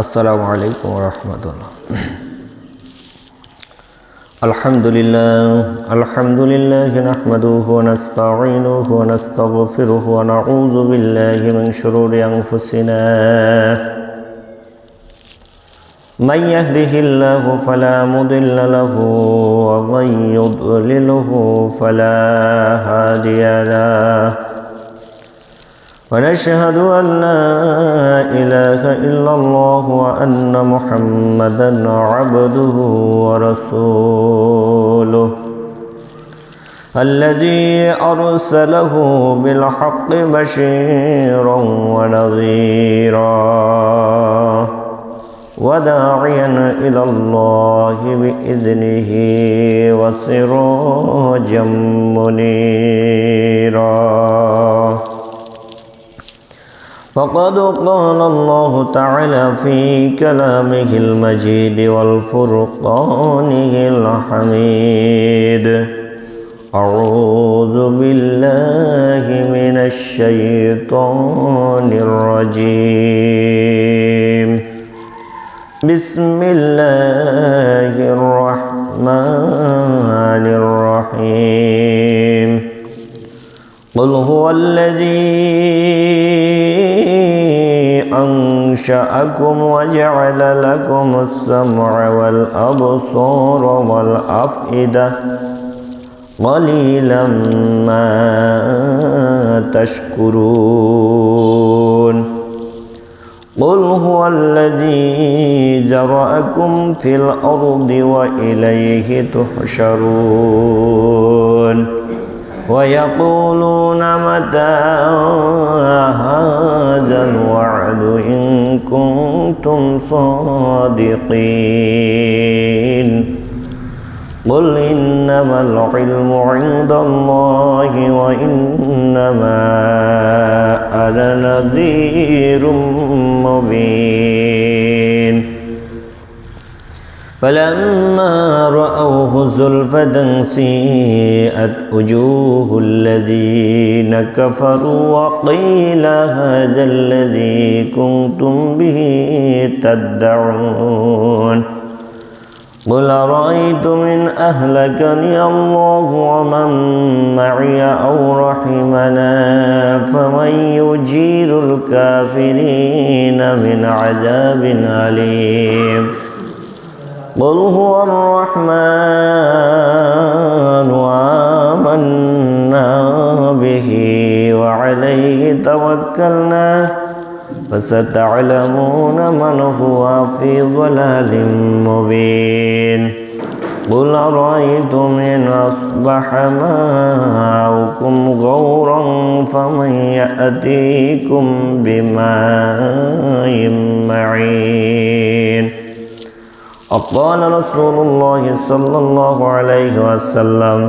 আসসালামু আলাইকুম ওয়া রাহমাতুল্লাহ। আলহামদুলিল্লাহ নাহমাদুহু ওয়া নাস্তাঈনুহু ওয়া নাস্তাগফিরুহু ওয়া নাউযু বিল্লাহি মিন শুরুরি আনফুসিনা মান ইয়াহদিহিল্লাহু ফালা মুদিল্লা লাহু ওয়া মান ইউদ্লিলহু ফালা হাদিয়া লাহু ونشهد أن لا إله إلا الله وأن محمدا عبده ورسوله الذي أرسله بالحق بشيرا ونذيرا وداعيا إلى الله بإذنه وسراجا منيرا. فقد قال الله تعالى في كلامه المجيد والفرقانه الحميد: أعوذ بالله من الشيطان الرجيم. بسم الله الرحمن الرحيم. قل هو الذي أنشأكم وجعل لكم السمع والأبصار والأفئدة قليلا ما تشكرون. قل هو الذي ذرأكم في الأرض وإليه تحشرون. ويقولون متى هذا الوعد إن كنتم صادقين. قل إنما العلم عند الله وإنما أنا نذير مبين. فلما رأوه زلفة سيئت وجوه الذين كفروا وقيل هذا الذي كنتم به تدعون. قل أرأيتم إن أهلكني الله ومن معي أو رحمنا فمن يجير الكافرين من عذاب أليم. قل هو الرحمن آمنا به وعليه توكلنا فستعلمون من هو في ضلال مبين. قل أرأيتم إن أصبح ماؤكم غورا فمن يأتيكم بماء معين. وقال رسول الله صلى الله عليه وسلم: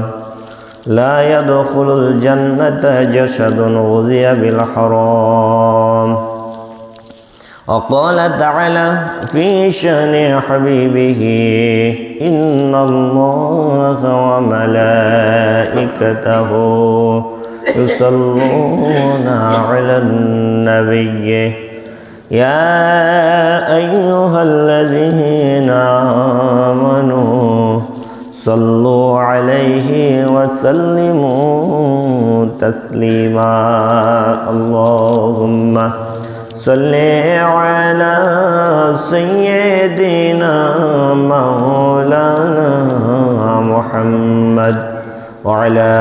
لا يدخل الجنة جسد غذي بالحرام. وقال تعالى في شأن حبيبه: إن الله وملائكته يصلون على النبي يا أيها الذين آمنوا صلوا عليه وسلموا تسليما. اللهم صل على سيدنا مولانا محمد وعلى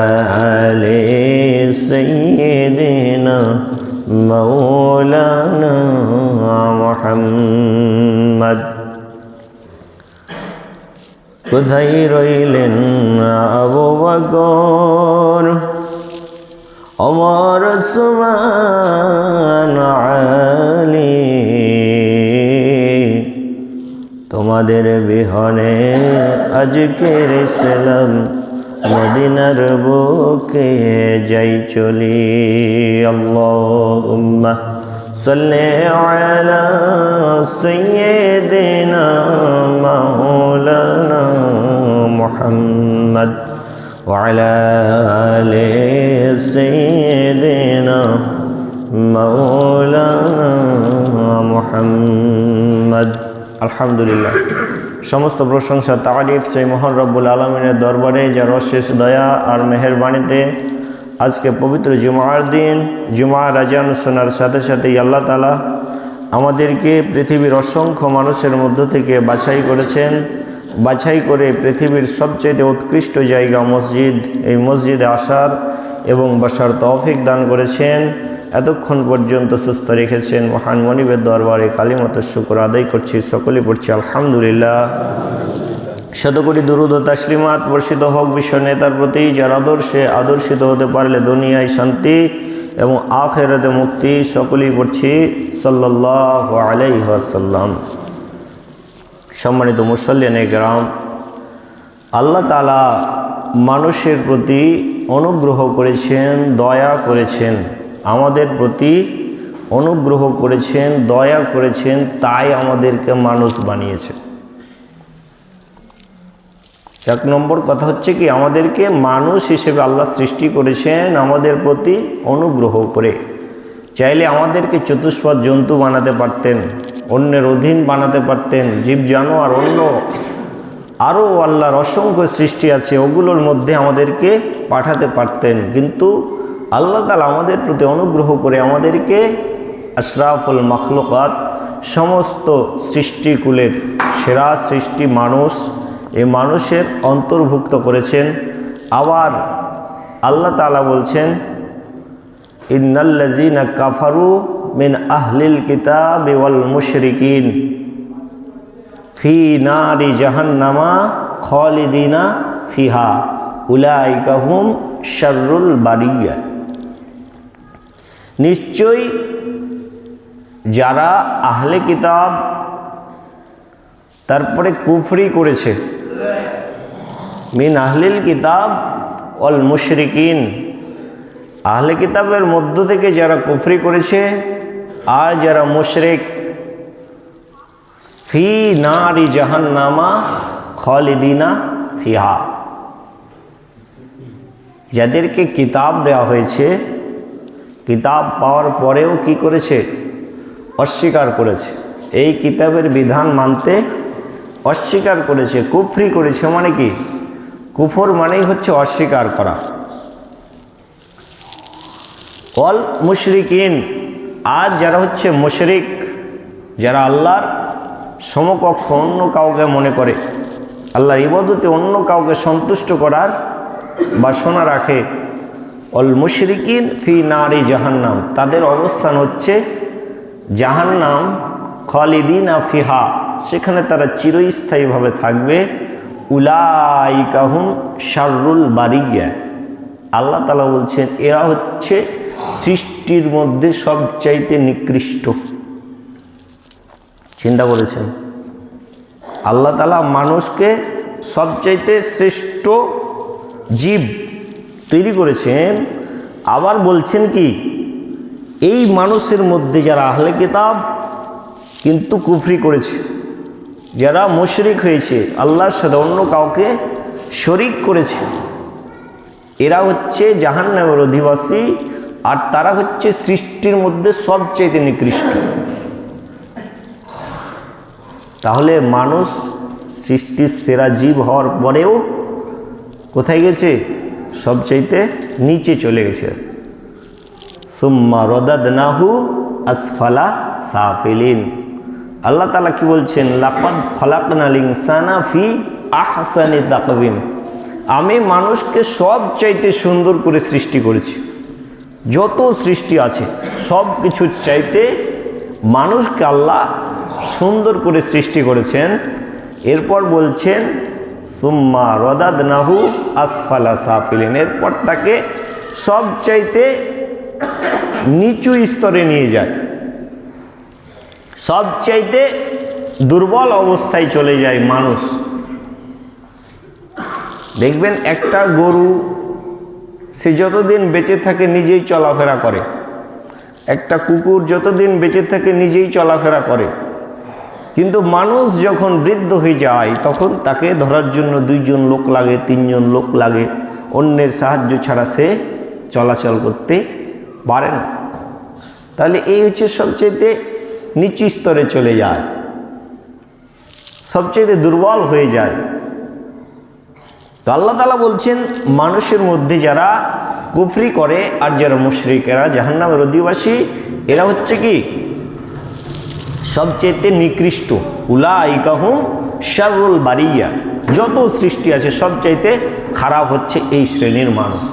آل سيدنا مولانا محمد. কোথায় রইলেন আবু বকর, ওমর, উসমান, আলী? তোমাদের বিহনে আজকের ইসলাম মদিনার বুকে যাই চলি। আল্লাহুম্মা সাল্লি আলা সাইয়্যিদিনা মাওলানা মুহাম্মদ ওয়া আলা আলি সাইয়্যিদিনা মাওলানা মুহাম্মদ। আলহামদুলিল্লাহ। সমস্ত প্রশংসা তারিফ সেই মহান রব্বুল আলমিনের দরবারে, যার অশেষ দয়া আর মেহেরবানিতে আজকে পবিত্র জুমার দিন, জুমার আজান শোনার সাথে সাথেই আল্লাহ তাআলা আমাদেরকে পৃথিবীর অসংখ্য মানুষের মধ্য থেকে বাছাই করেছেন। বাছাই করে পৃথিবীর সবচেয়ে উৎকৃষ্ট জায়গা মসজিদ, এই মসজিদে আসার এবং বসার তৌফিক দান করেছেন। এতক্ষণ পর্যন্ত সুস্থ রেখেছেন। মহান মনিবের দরবারে কালিমাত শুকর আদায় করছি, সকলে পড়ছি আলহামদুলিল্লাহ। শতকোটি দুরূদ ও তাসলিমাত বর্ষিত হোক বিশ্ব নেতার প্রতি, যার আদর্শে আদর্শিত হতে পারলে দুনিয়ায় শান্তি এবং আখিরাতে মুক্তি। সকলেই পড়ছি সাল্লাল্লাহু আলাইহি ওয়াসাল্লাম। সম্মানিত মুসল্লিয়ানে কেরাম, আল্লাহ তাআলা মানুষের প্রতি অনুগ্রহ করেছেন, দয়া করেছেন, আমাদের প্রতি অনুগ্রহ করেছেন, দয়া করেছেন, তাই আমাদেরকে মানুষ বানিয়েছে। এক নম্বর কথা হচ্ছে কি, আমাদেরকে মানুষ হিসেবে আল্লাহ সৃষ্টি করেছেন আমাদের প্রতি অনুগ্রহ করে। চাইলে আমাদেরকে চতুষ্পদ জন্তু বানাতে পারতেন, অন্যের অধীন বানাতে পারতেন, জীব জানোয়ার অন্য আরও আল্লাহর অসংখ্য সৃষ্টি আছে, ওগুলোর মধ্যে আমাদেরকে পাঠাতে পারতেন। কিন্তু আল্লাহ তাআলা আমাদের প্রতি অনুগ্রহ করে আমাদেরকে আশরাফুল মাখলুকাত, সমস্ত সৃষ্টিকুলের সেরা সৃষ্টি মানুষ, এই মানুষের অন্তর্ভুক্ত করেছেন। আবার আল্লাহ তাআলা বলছেন, ইন্নাল্লাযীনা কাফারু মিন আহলিল কিতাবি ওয়াল মুশরিকিন ফি নারি জাহান্নামা খালিদিনা ফিহা উলাইকা হুম শাররুল বারিয়া। নিশ্চয়ই যারা আহলে কিতাব তারপরে কুফরি করেছে, মিন আহলিল কিতাব ওয়াল মুশরিকিন, আহলে কিতাবের মধ্য থেকে যারা কুফরি করেছে আর যারা মুশরিক, ফি নারি জাহান্নামা খালিদিনা ফিহা, যাদেরকে কিতাব দেওয়া হয়েছে, কিতাব পাওয়ার পরেও কি করেছে? অস্বীকার করেছে, এই কিতাবের বিধান মানতে অস্বীকার করেছে, কুফরি করেছে। মানে কি? কুফর মানেই হচ্ছে অস্বীকার করা। অল মুশরিকিন, আর যারা হচ্ছে মুশরিক, যারা আল্লাহর সমকক্ষ অন্য কাউকে মনে করে, আল্লাহর ইবাদতে অন্য কাউকে সন্তুষ্ট করার বাসনা রাখে, অল মুশরিকিন ফি নারি জাহান্নাম, তাদের অবস্থান হচ্ছে জাহান্নাম, খালিদিনা ফিহা, সেখানে তারা চিরস্থায়ীভাবে থাকবে। উলাইকা হুম শাররুল বারিয়া, আল্লাহ তাআলা বলছেন এরা হচ্ছে সৃষ্টির মধ্যে সবচাইতে নিকৃষ্ট। চিন্তা করেছেন, আল্লাহ তাআলা মানুষকে সবচাইতে শ্রেষ্ঠ জীব তৈরি করেছেন। আবার বলছেন কি, এই মানুষের মধ্যে যারা আহলে কিতাব কিন্তু কুফরি করেছে, যারা মুশরিক হয়েছে, আল্লাহর সাথে অন্য কাউকে শরিক করেছে, এরা হচ্ছে জাহান্নামের অধিবাসী, আর তারা হচ্ছে সৃষ্টির মধ্যে সবচাইতে নিকৃষ্ট। তাহলে মানুষ সৃষ্টির সেরা জীব হওয়ার পরেও কোথায় গেছে? সবচাইতে নিচে চলে গেছে। সুম্মা রদাদনাহু আসফালা সাফিলিন, আল্লাহ তাআলা কি বলছেন? লাকাদ খলাকনাল ইনসানা ফি আহসানি তাকওয়িম, আমি মানুষকে সবচাইতে সুন্দর করে সৃষ্টি করেছি। যত সৃষ্টি আছে সব কিছুর চাইতে মানুষকে আল্লাহ সুন্দর করে সৃষ্টি করেছেন। এরপর বলছেন সুম্মা রদাদনাহু আসফালা সাফিলিন, এরপর তাকে সবচাইতে নিচু স্তরে নিয়ে যায়, সবচাইতে দুর্বল অবস্থায় চলে যায় মানুষ। দেখবেন একটা গরু, সে যতদিন বেঁচে থাকে নিজেই চলাফেরা করে, একটা কুকুর যতদিন বেঁচে থাকে নিজেই চলাফেরা করে, কিন্তু মানুষ যখন বৃদ্ধ হয়ে যায় তখন তাকে ধরার জন্য 2 জন লোক লাগে, 3 জন লোক লাগে, অন্যের সাহায্য ছাড়া সে চলাচল করতে পারে না। তাহলে এই হচ্ছে সবচেয়ে নিচু স্তরে চলে যায়। সবচেয়ে দুর্বল হয়ে যায়। তো আল্লাহ তাআলা বলছেন মানুষের মধ্যে যারা কুফরি করে আর যারা মুশরিকেরা জাহান্নামের অধিবাসী, এরা হচ্ছে কি সবচেয়ে নিকৃষ্ট। উলাইকা হুম শাররুল বারিয়া, যত সৃষ্টি আছে সবচাইতে খারাপ হচ্ছে এই শ্রেণীর মানুষ।